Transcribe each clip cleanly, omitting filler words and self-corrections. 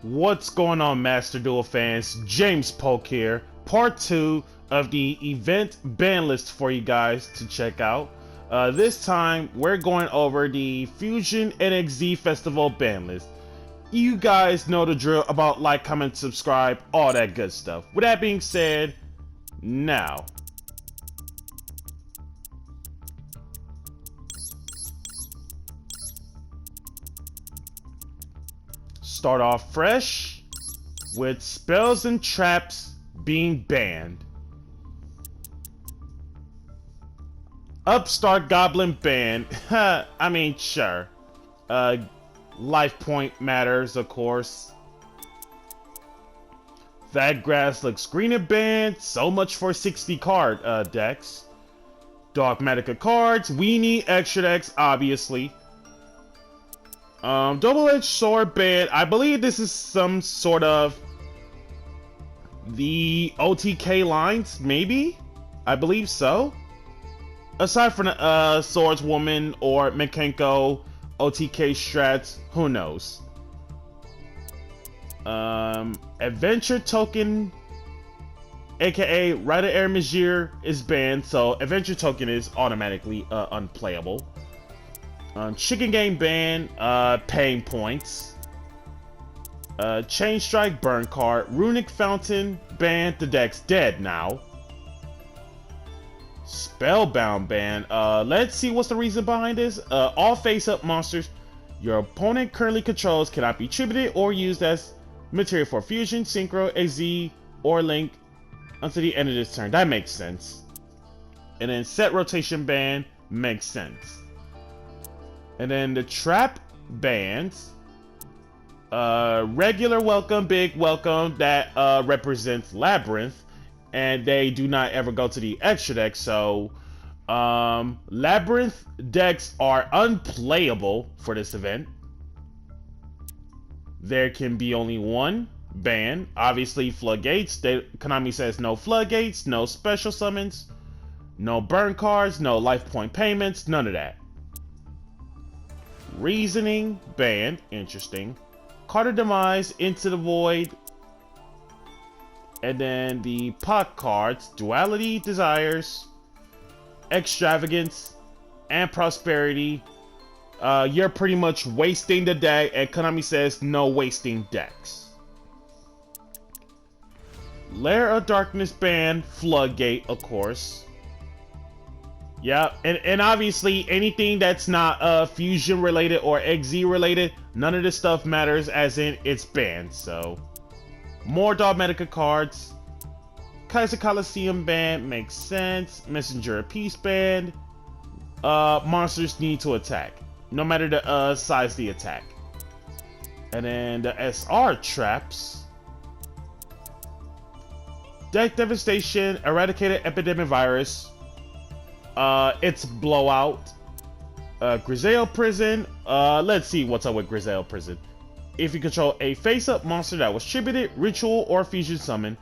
What's going on, Master Duel fans? James Polk here. Part 2 of the event ban list for you guys to check out. This time, we're going over the Fusion NXZ Festival ban list. You guys know the drill about like, comment, subscribe, all that good stuff. With that being said, now. Start off fresh with spells and traps being banned. Upstart Goblin banned. I mean, sure. Life point matters, of course. That grass looks green and banned. So much for 60 card decks. Dogmatica cards. We need extra decks, obviously. Double-edged sword banned. I believe this is some sort of the OTK lines, maybe? I believe so. Aside from the Swordswoman or Mekenko OTK strats, who knows? Adventure token, aka Rider Air Magir, is banned, so Adventure token is automatically unplayable. Chicken Game ban, paying points. Chain Strike burn card. Runic Fountain ban, the deck's dead now. Spellbound ban. Let's see what's the reason behind this. All face-up monsters your opponent currently controls cannot be tributed or used as material for Fusion, Synchro, AZ, or Link until the end of this turn. That makes sense. And then set rotation ban makes sense. And then the trap bans, regular welcome, big welcome, that represents Labyrinth, and they do not ever go to the extra deck, so Labyrinth decks are unplayable for this event. There can be only one ban, obviously Floodgates. Konami says no Floodgates, no special summons, no burn cards, no life point payments, none of that. Reasoning banned, interesting. Carter Demise, Into the Void, and then the pot cards, Duality, Desires, Extravagance, and Prosperity. You're pretty much wasting the deck, and Konami says no wasting decks. Lair of Darkness banned, Floodgate, of course. Yeah, and obviously anything that's not Fusion related or XZ related, none of this stuff matters, as in it's banned. So more Dogmatica cards. Kaiser Coliseum banned, makes sense. Messenger of Peace banned. Monsters need to attack, no matter the size of the attack. And then the SR traps. Deck Devastation, Eradicated Epidemic Virus. It's Blowout. Grizel Prison. Let's see what's up with Grizel Prison. If you control a face-up monster that was tributed, ritual, or fusion summon,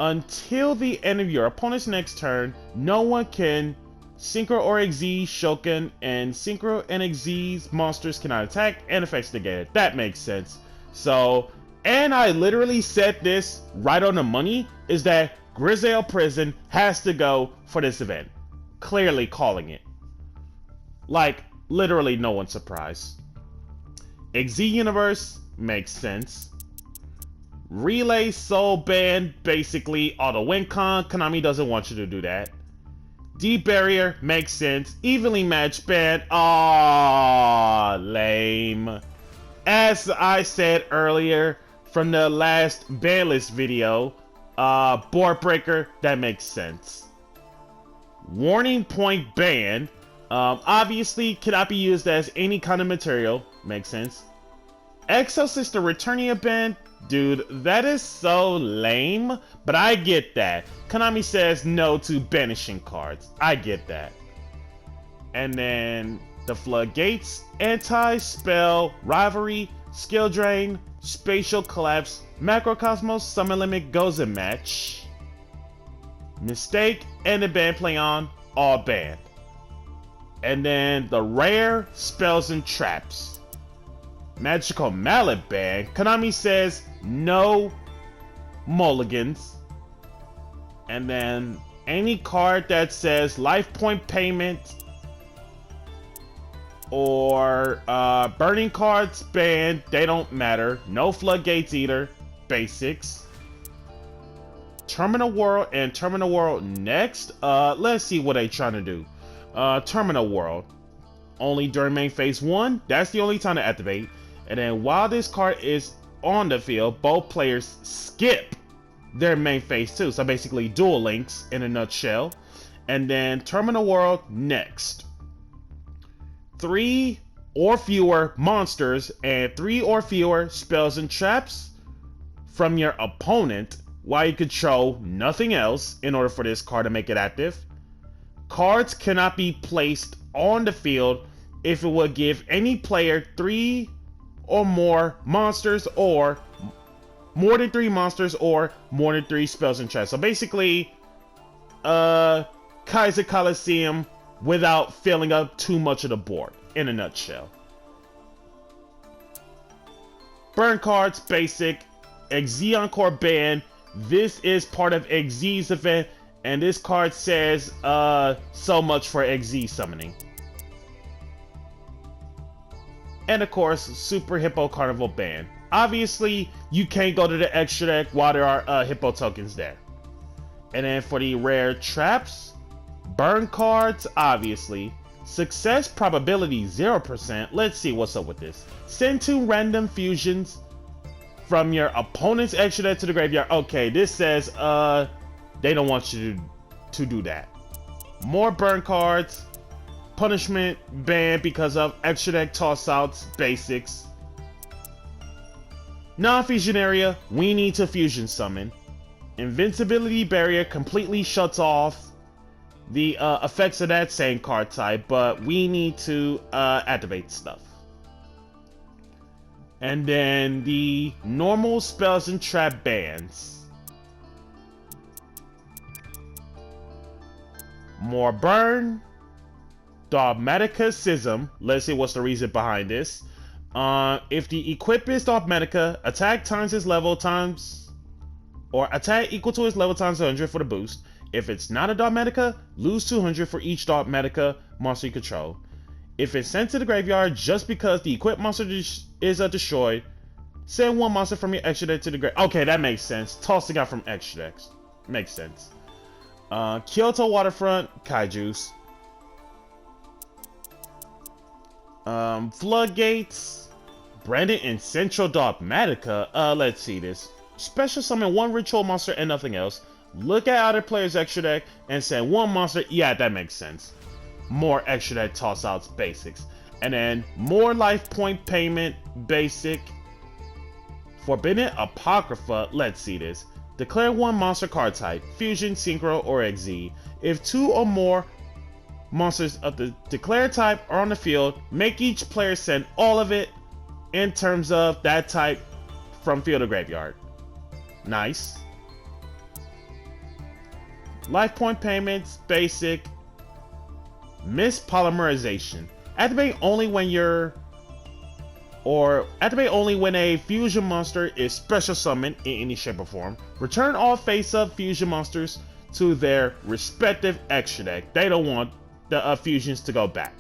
until the end of your opponent's next turn, no one can Synchro or XZ, Shoken, and Synchro and XZ's monsters cannot attack and effects negated. That makes sense. So, and I literally said this right on the money, is that Grizel Prison has to go for this event. Clearly calling it. Like, literally no one's surprised. XZ Universe makes sense. Relay Soul ban, basically auto win con. Konami doesn't want you to do that. Deep Barrier makes sense. Evenly matched ban. Aww, lame. As I said earlier from the last ban list video, Board Breaker, that makes sense. Warning Point ban, obviously cannot be used as any kind of material, makes sense. Exosister Returnia ban, dude, that is so lame, but I get that. Konami says no to banishing cards, I get that. And then the Floodgates, Anti-Spell, Rivalry, Skill Drain, Spatial Collapse, Macrocosmos, Summer Limit goes in match. Mistake and the ban play on, all banned. And then the rare spells and traps. Magical Mallet ban. Konami says no mulligans. And then any card that says life point payment or burning cards banned, they don't matter. No floodgates either. Basics. Terminal World and Terminal World next. Let's see what they trying to do. Terminal World. Only during main phase 1. That's the only time to activate. And then while this card is on the field, both players skip their main phase 2. So basically Duel Links in a nutshell. And then Terminal World next. 3 or fewer monsters and 3 or fewer spells and traps from your opponent while you control nothing else in order for this card to make it active. Cards cannot be placed on the field if it would give any player 3 or more monsters or more than 3 monsters or more than 3 spells and traps. So basically, Xyz Coliseum without filling up too much of the board, in a nutshell. Burn cards, basic. Xyz Encore ban. This is part of Xyz event, and this card says so much for Xyz summoning. And of course, Super Hippo Carnival ban. Obviously, you can't go to the extra deck while there are Hippo tokens there. And then for the rare traps, burn cards, obviously. Success probability 0%. Let's see what's up with this. Send 2 random fusions from your opponent's extra deck to the graveyard. Okay, this says they don't want you to do that. More burn cards. Punishment ban because of extra deck toss outs, basics. Non-fusion area, we need to fusion summon. Invincibility barrier completely shuts off the effects of that same card type, but we need to activate stuff. And then the normal spells and trap bans. More burn. Dogmatica Schism. Let's see what's the reason behind this. If the equip is Dogmatica, attack times its level times, or attack equal to its level times 100 for the boost. If it's not a Dogmatica, lose 200 for each Dogmatica monster you control. If it's sent to the graveyard just because the equipped monster is destroyed, send 1 monster from your extra deck to the graveyard. Okay, that makes sense. Tossing out from extra decks. Makes sense. Kyoto Waterfront, Kaijus. Floodgates, Brandon and Central Dogmatica. Let's see this. Special summon 1 ritual monster and nothing else. Look at other players' extra deck and send 1 monster. Yeah, that makes sense. More extra deck toss outs, basics. And then more life point payment, basic. Forbidden Apocrypha. Let's see this. Declare 1 monster card type, fusion, synchro, or Xyz. If 2 or more monsters of the declared type are on the field, make each player send all of it in terms of that type from field to graveyard. Nice. Life point payments, basic. Mispolymerization. Activate only when activate only when a fusion monster is special summoned in any shape or form. Return all face-up fusion monsters to their respective extra deck. They don't want the fusions to go back.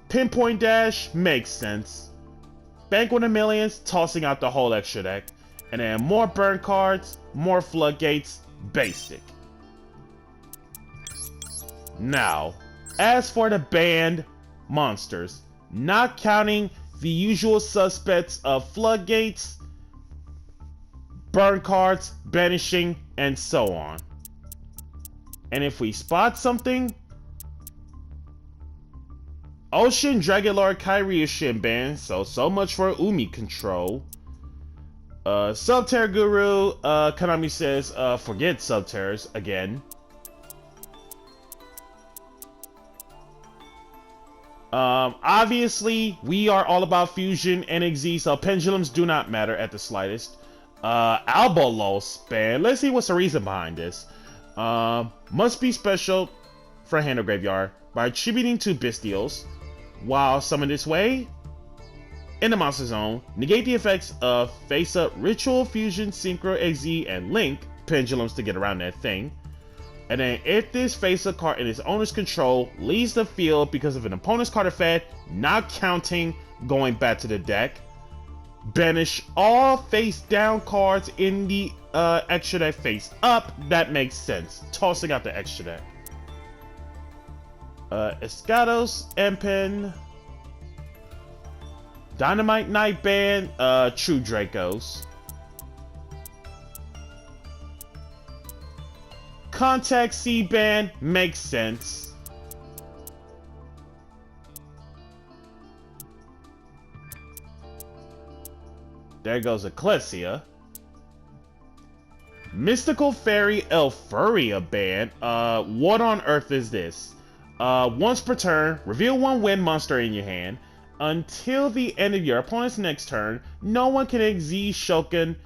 Pinpoint Dash makes sense. Banquet of Millions, tossing out the whole extra deck. And then more burn cards, more floodgates, basic. Now, as for the banned monsters, not counting the usual suspects of floodgates, burn cards, banishing, and so on. And if we spot something, Ocean Dragon Lord Kyrioshin ban, so much for Umi control. Subterra Guru, Konami says, forget Subterras again. Obviously, we are all about fusion and Xyz, so pendulums do not matter at the slightest. Albolos ban, let's see what's the reason behind this. Must be special for hand or graveyard by attributing to bestials. While summoned this way, in the monster zone, negate the effects of Face Up, Ritual, Fusion, Synchro, Xyz, and Link pendulums to get around that thing. And then if this Face Up card in its owner's control leaves the field because of an opponent's card effect, not counting going back to the deck, banish all face down cards in the extra deck face up. That makes sense. Tossing out the extra deck. Escados, Empen, Dynamite Night Band, True Dracos. Contact C Band makes sense. There goes Ecclesia. Mystical Fairy Elfuria Band. What on earth is this? Once per turn, reveal one wind monster in your hand. Until the end of your opponent's next turn, no one can Xyz Shogun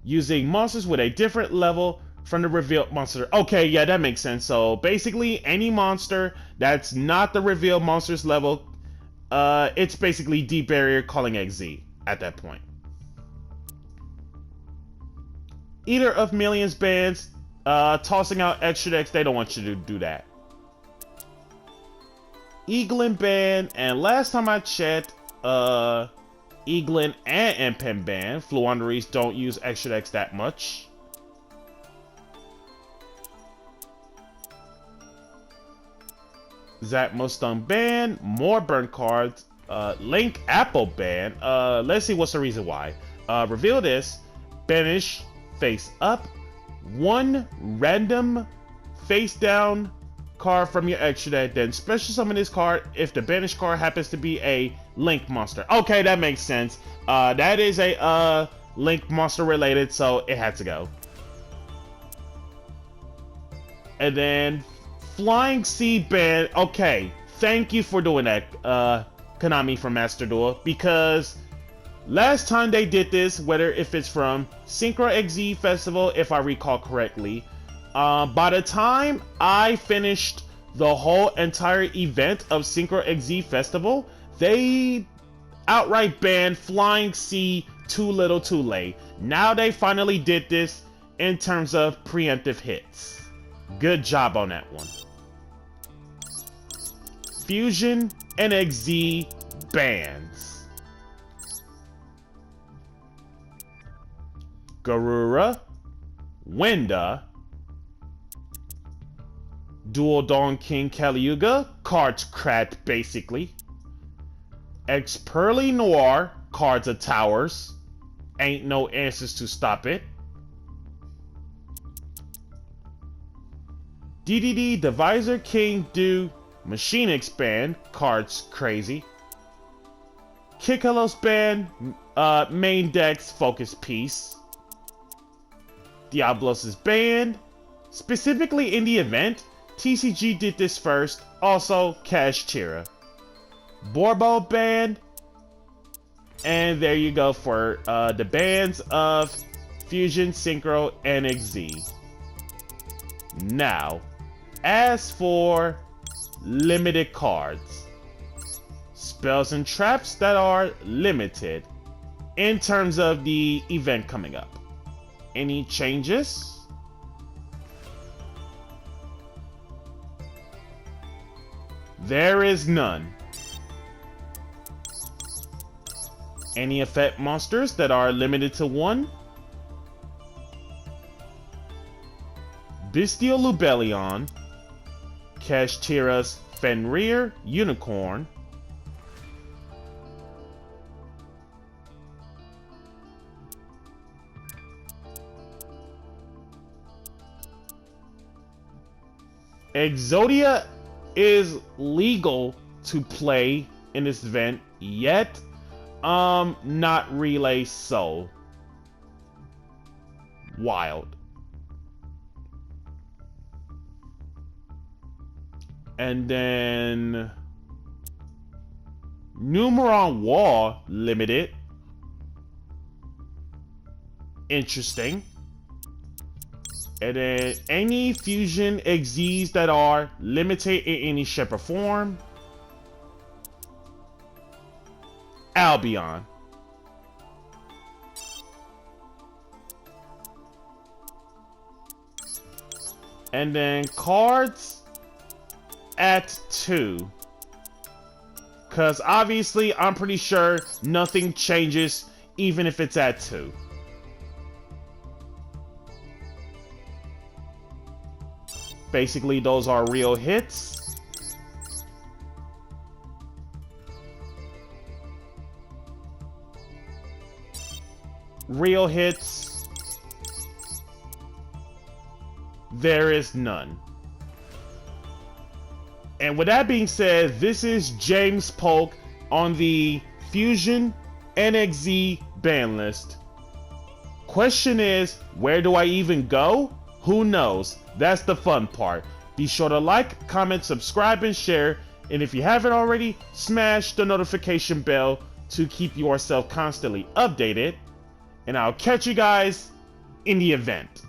using monsters with a different level from the revealed monster. Okay, yeah, that makes sense. So basically, any monster that's not the revealed monster's level, it's basically Deep Barrier calling Xyz at that point. Eater of Millions bands, tossing out extra decks, they don't want you to do that. Eaglin ban, and last time I checked, Eaglin and Empen ban. Fluanderies don't use extra decks that much. Zap Mustang ban, more burn cards. Link Apple ban. Let's see what's the reason why. Reveal this, banish, face up, one random face down card from your extra deck, then special summon this card if the banished card happens to be a Link monster. Okay, that makes sense. That is a Link monster related, so it had to go. And then Flying Sea Band. Okay, thank you for doing that, Konami from Master Duel, because last time they did this, whether if it's from Synchro Xyz Festival, if I recall correctly, by the time I finished the whole entire event of Synchro Xyz Festival, they outright banned Flying Sea too little too late. Now they finally did this in terms of preemptive hits. Good job on that one. Fusion and Xyz bans. Garura, Winda, Dual Dawn King Caliuga, cards cracked basically. Pearly Noir, cards of towers. Ain't no answers to stop it. DDD Divisor King Do Machine Expand, cards crazy. Kikalos Band, main decks focus piece. Diablos' banned. Specifically in the event, TCG did this first, also Cash Tira. Borbo banned. And there you go for the bans of Fusion, Synchro, and Xyz. Now, as for limited cards, spells and traps that are limited in terms of the event coming up. Any changes? There is none. Any effect monsters that are limited to one? Bestial Lubellion, Kashtira's Fenrir Unicorn, Exodia is legal to play in this event, yet not Relay Soul. Wild. And then Numeron Wall limited. Interesting. And then any Fusion Xyz that are limited in any shape or form. Albion. And then cards at 2. Because obviously, I'm pretty sure nothing changes even if it's at 2. Basically, those are real hits. Real hits. There is none. And with that being said, this is James Polk on the Fusion NXZ ban list. Question is, where do I even go? Who knows? That's the fun part. Be sure to like, comment, subscribe, and share. And if you haven't already, smash the notification bell to keep yourself constantly updated. And I'll catch you guys in the event.